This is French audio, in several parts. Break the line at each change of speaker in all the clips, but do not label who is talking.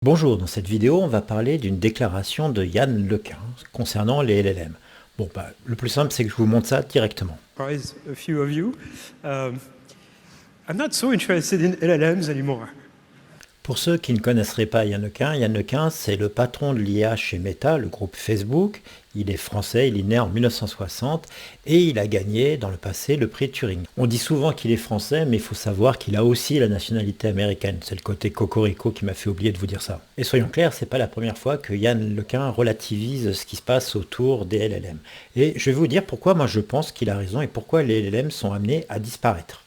Bonjour, dans cette vidéo, on va parler d'une déclaration de Yann Lequin concernant les LLM. Bon, le plus simple, c'est que je vous montre ça directement.
Surprise a few of you. I'm not so interested in LLMs anymore.
Pour ceux qui ne connaisseraient pas Yann Lequin, c'est le patron de l'IA chez Meta, le groupe Facebook. Il est français, il est né en 1960 et il a gagné dans le passé le prix Turing. On dit souvent qu'il est français, mais il faut savoir qu'il a aussi la nationalité américaine. C'est le côté cocorico qui m'a fait oublier de vous dire ça. Et soyons clairs, c'est pas la première fois que Yann Lequin relativise ce qui se passe autour des LLM. Et je vais vous dire pourquoi moi je pense qu'il a raison et pourquoi les LLM sont amenés à disparaître.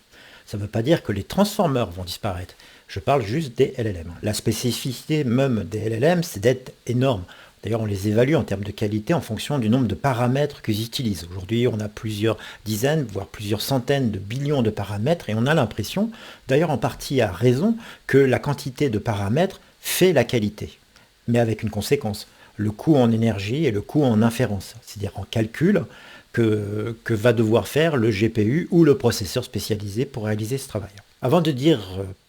Ça ne veut pas dire que les transformers vont disparaître. Je parle juste des LLM. La spécificité même des LLM, c'est d'être énorme. D'ailleurs, on les évalue en termes de qualité en fonction du nombre de paramètres qu'ils utilisent. Aujourd'hui, on a plusieurs dizaines, voire plusieurs centaines de billions de paramètres et on a l'impression, d'ailleurs en partie à raison, que la quantité de paramètres fait la qualité. Mais avec une conséquence, le coût en énergie et le coût en inférence, c'est-à-dire en calcul que va devoir faire le GPU ou le processeur spécialisé pour réaliser ce travail. Avant de dire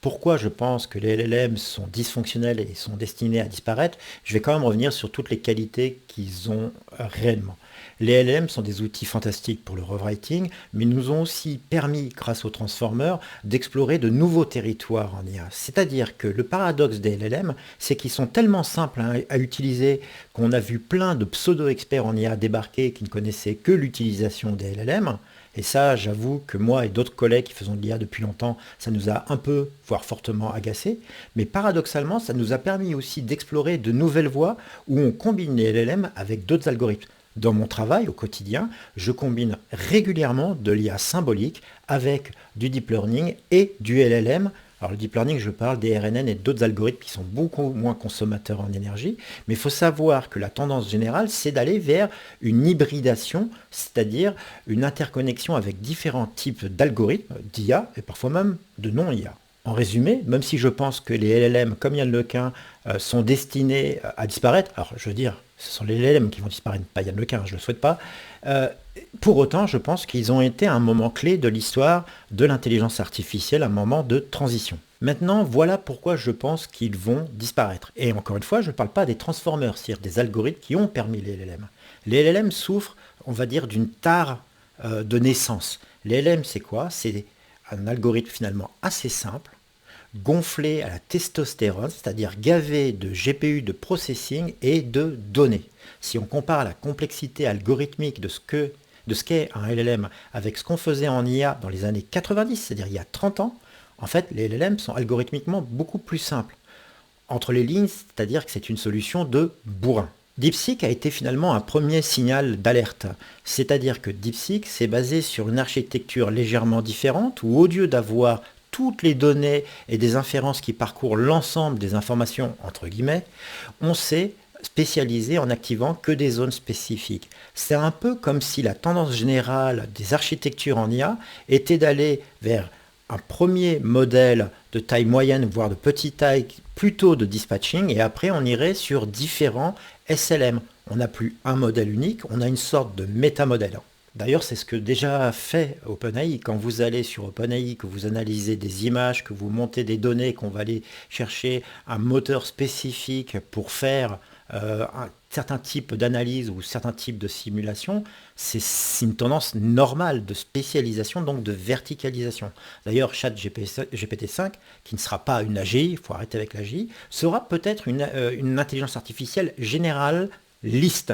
pourquoi je pense que les LLM sont dysfonctionnels et sont destinés à disparaître, je vais quand même revenir sur toutes les qualités qu'ils ont réellement. Les LLM sont des outils fantastiques pour le rewriting, mais nous ont aussi permis, grâce aux transformers, d'explorer de nouveaux territoires en IA. C'est-à-dire que le paradoxe des LLM, c'est qu'ils sont tellement simples à utiliser qu'on a vu plein de pseudo-experts en IA débarquer qui ne connaissaient que l'utilisation des LLM. Et ça, j'avoue que moi et d'autres collègues qui faisons de l'IA depuis longtemps, ça nous a un peu, voire fortement agacés. Mais paradoxalement, ça nous a permis aussi d'explorer de nouvelles voies où on combine les LLM avec d'autres algorithmes. Dans mon travail au quotidien, je combine régulièrement de l'IA symbolique avec du deep learning et du LLM. Alors le deep learning, je parle des RNN et d'autres algorithmes qui sont beaucoup moins consommateurs en énergie, mais il faut savoir que la tendance générale, c'est d'aller vers une hybridation, c'est-à-dire une interconnexion avec différents types d'algorithmes, d'IA et parfois même de non-IA. En résumé, même si je pense que les LLM, comme Yann Lequin, sont destinés à disparaître, alors je veux dire, ce sont les LLM qui vont disparaître, pas Yann Lequin, je ne le souhaite pas, pour autant, je pense qu'ils ont été un moment clé de l'histoire de l'intelligence artificielle, un moment de transition. Maintenant, voilà pourquoi je pense qu'ils vont disparaître. Et encore une fois, je ne parle pas des transformers, c'est-à-dire des algorithmes qui ont permis les LLM. Les LLM souffrent, on va dire, d'une tare de naissance. Les LLM, c'est quoi? C'est un algorithme finalement assez simple, gonflé à la testostérone, c'est-à-dire gavé de GPU, de processing et de données. Si on compare la complexité algorithmique de ce qu'est un LLM avec ce qu'on faisait en IA dans les années 90, c'est-à-dire il y a 30 ans, en fait, les LLM sont algorithmiquement beaucoup plus simples. Entre les lignes, c'est-à-dire que c'est une solution de bourrin. DeepSeek a été finalement un premier signal d'alerte, c'est-à-dire que DeepSeek s'est basé sur une architecture légèrement différente où au lieu d'avoir toutes les données et des inférences qui parcourent l'ensemble des informations, entre guillemets, on s'est spécialisé en activant que des zones spécifiques. C'est un peu comme si la tendance générale des architectures en IA était d'aller vers un premier modèle de taille moyenne, voire de petite taille, plutôt de dispatching, et après on irait sur différents SLM. On n'a plus un modèle unique, on a une sorte de métamodèle. D'ailleurs, c'est ce que déjà fait OpenAI. Quand vous allez sur OpenAI, que vous analysez des images, que vous montez des données, qu'on va aller chercher un moteur spécifique pour faire un certain type d'analyse ou certain type de simulation, c'est une tendance normale de spécialisation, donc de verticalisation. D'ailleurs, ChatGPT-5, qui ne sera pas une AGI, il faut arrêter avec l'AGI, sera peut-être une intelligence artificielle généraliste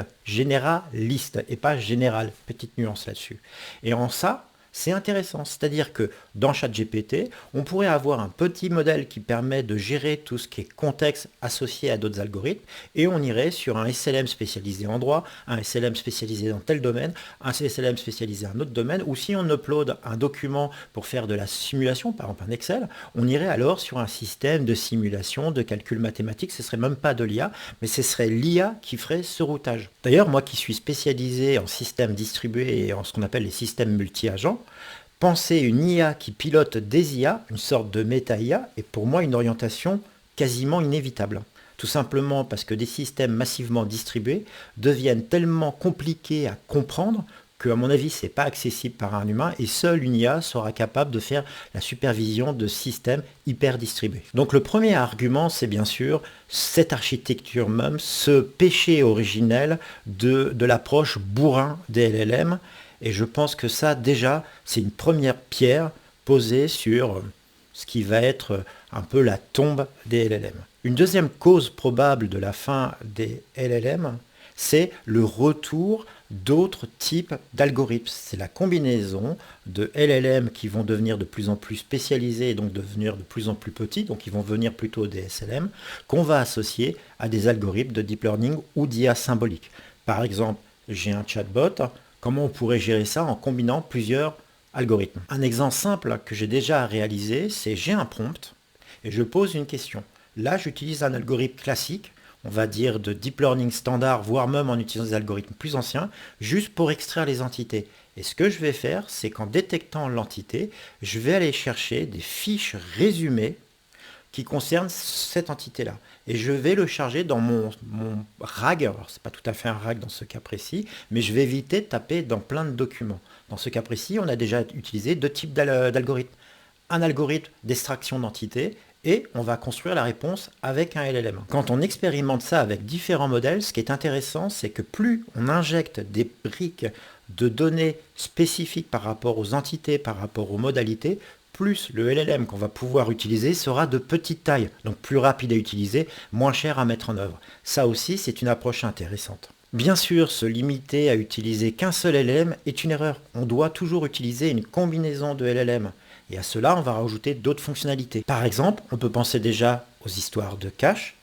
et pas générale. Petite nuance là-dessus. Et en ça, c'est intéressant, c'est-à-dire que dans ChatGPT, on pourrait avoir un petit modèle qui permet de gérer tout ce qui est contexte associé à d'autres algorithmes, et on irait sur un SLM spécialisé en droit, un SLM spécialisé dans tel domaine, un SLM spécialisé dans un autre domaine, ou si on upload un document pour faire de la simulation, par exemple un Excel, on irait alors sur un système de simulation, de calcul mathématique, ce serait même pas de l'IA, mais ce serait l'IA qui ferait ce routage. D'ailleurs, moi qui suis spécialisé en systèmes distribués et en ce qu'on appelle les systèmes multi-agents, penser une IA qui pilote des IA, une sorte de méta-IA, est pour moi une orientation quasiment inévitable. Tout simplement parce que des systèmes massivement distribués deviennent tellement compliqués à comprendre que, à mon avis, c'est pas accessible par un humain et seule une IA sera capable de faire la supervision de systèmes hyper distribués. Donc le premier argument, c'est bien sûr cette architecture même, ce péché originel de l'approche bourrin des LLM. Et je pense que ça, déjà, c'est une première pierre posée sur ce qui va être un peu la tombe des LLM. Une deuxième cause probable de la fin des LLM, c'est le retour d'autres types d'algorithmes. C'est la combinaison de LLM qui vont devenir de plus en plus spécialisés et donc devenir de plus en plus petits, donc ils vont devenir plutôt des SLM, qu'on va associer à des algorithmes de deep learning ou d'IA symbolique. Par exemple, j'ai un chatbot, comment on pourrait gérer ça en combinant plusieurs algorithmes? Un exemple simple que j'ai déjà réalisé, c'est j'ai un prompt et je pose une question. Là, j'utilise un algorithme classique, on va dire de deep learning standard, voire même en utilisant des algorithmes plus anciens, juste pour extraire les entités. Et ce que je vais faire, c'est qu'en détectant l'entité, je vais aller chercher des fiches résumées qui concernent cette entité-là. Et je vais le charger dans mon RAG, alors c'est pas tout à fait un RAG dans ce cas précis, mais je vais éviter de taper dans plein de documents. Dans ce cas précis, on a déjà utilisé deux types d'algorithmes. Un algorithme d'extraction d'entités, et on va construire la réponse avec un LLM. Quand on expérimente ça avec différents modèles, ce qui est intéressant, c'est que plus on injecte des briques de données spécifiques par rapport aux entités, par rapport aux modalités, plus le LLM qu'on va pouvoir utiliser sera de petite taille, donc plus rapide à utiliser, moins cher à mettre en œuvre. Ça aussi, c'est une approche intéressante. Bien sûr, se limiter à utiliser qu'un seul LLM est une erreur. On doit toujours utiliser une combinaison de LLM. Et à cela, on va rajouter d'autres fonctionnalités. Par exemple, on peut penser déjà aux histoires de cache,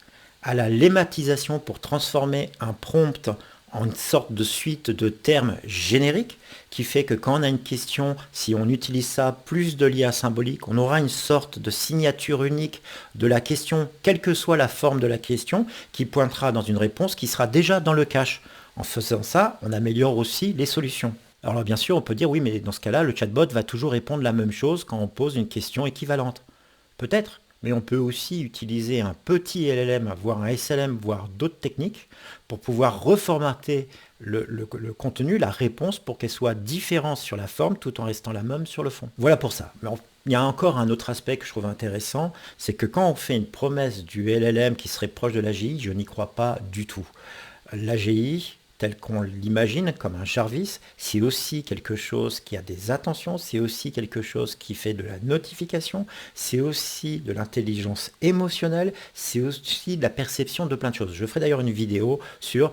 à la lemmatisation pour transformer un prompt en une sorte de suite de termes génériques, qui fait que quand on a une question, si on utilise ça plus de l'IA symbolique, on aura une sorte de signature unique de la question, quelle que soit la forme de la question, qui pointera dans une réponse qui sera déjà dans le cache. En faisant ça, on améliore aussi les solutions. Alors bien sûr, on peut dire oui, mais dans ce cas-là, le chatbot va toujours répondre la même chose quand on pose une question équivalente. Peut-être, mais on peut aussi utiliser un petit LLM, voire un SLM, voire d'autres techniques pour pouvoir reformater le contenu, la réponse, pour qu'elle soit différente sur la forme tout en restant la même sur le fond. Voilà pour ça. Mais il y a encore un autre aspect que je trouve intéressant, c'est que quand on fait une promesse du LLM qui serait proche de l'AGI, je n'y crois pas du tout. L'AGI, tel qu'on l'imagine comme un Jarvis, c'est aussi quelque chose qui a des attentions, c'est aussi quelque chose qui fait de la notification, c'est aussi de l'intelligence émotionnelle, c'est aussi de la perception de plein de choses. Je ferai d'ailleurs une vidéo sur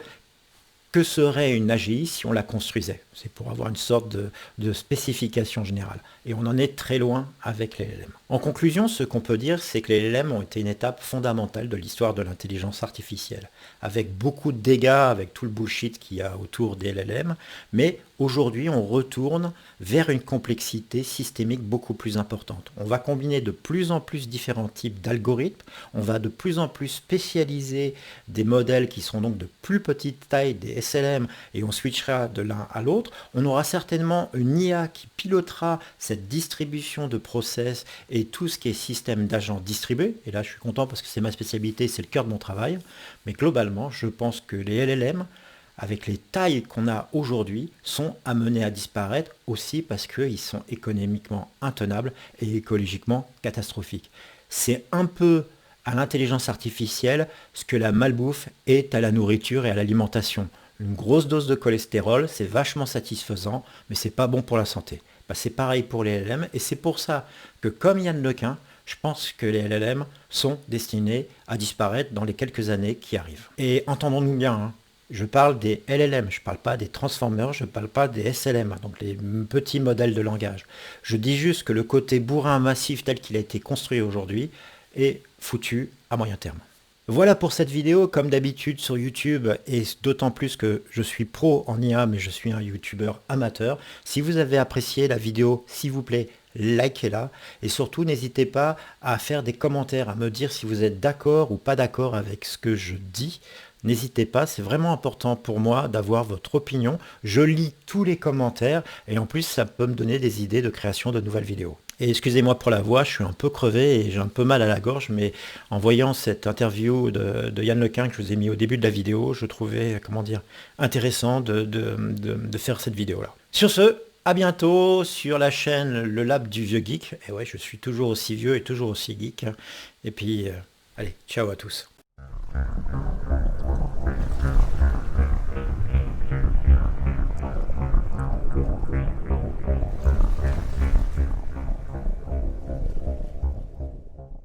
que serait une AGI si on la construisait. C'est pour avoir une sorte de spécification générale. Et on en est très loin avec les LLM. En conclusion, ce qu'on peut dire, c'est que les LLM ont été une étape fondamentale de l'histoire de l'intelligence artificielle, avec beaucoup de dégâts, avec tout le bullshit qu'il y a autour des LLM, mais aujourd'hui, on retourne vers une complexité systémique beaucoup plus importante. On va combiner de plus en plus différents types d'algorithmes, on va de plus en plus spécialiser des modèles qui sont donc de plus petite taille, des SLM, et on switchera de l'un à l'autre. On aura certainement une IA qui pilotera cette distribution de process et tout ce qui est système d'agents distribués. Et là, je suis content parce que c'est ma spécialité, c'est le cœur de mon travail. Mais globalement, je pense que les LLM, avec les tailles qu'on a aujourd'hui, sont amenés à disparaître aussi parce qu'ils sont économiquement intenables et écologiquement catastrophiques. C'est un peu à l'intelligence artificielle ce que la malbouffe est à la nourriture et à l'alimentation. Une grosse dose de cholestérol, c'est vachement satisfaisant, mais c'est pas bon pour la santé. C'est pareil pour les LLM, et c'est pour ça que, comme Yann Lequin, je pense que les LLM sont destinés à disparaître dans les quelques années qui arrivent. Et entendons-nous bien, hein, je parle des LLM, je ne parle pas des transformers, je ne parle pas des SLM, donc les petits modèles de langage. Je dis juste que le côté bourrin massif tel qu'il a été construit aujourd'hui est foutu à moyen terme. Voilà pour cette vidéo, comme d'habitude sur YouTube, et d'autant plus que je suis pro en IA, mais je suis un YouTuber amateur. Si vous avez apprécié la vidéo, s'il vous plaît, likez-la, et surtout n'hésitez pas à faire des commentaires, à me dire si vous êtes d'accord ou pas d'accord avec ce que je dis. N'hésitez pas, c'est vraiment important pour moi d'avoir votre opinion. Je lis tous les commentaires, et en plus ça peut me donner des idées de création de nouvelles vidéos. Et excusez-moi pour la voix, je suis un peu crevé et j'ai un peu mal à la gorge, mais en voyant cette interview de Yann Lequin que je vous ai mis au début de la vidéo, je trouvais, comment dire, intéressant de faire cette vidéo-là. Sur ce, à bientôt sur la chaîne Le Lab du Vieux Geek. Et ouais, je suis toujours aussi vieux et toujours aussi geek. Et puis, allez, ciao à tous.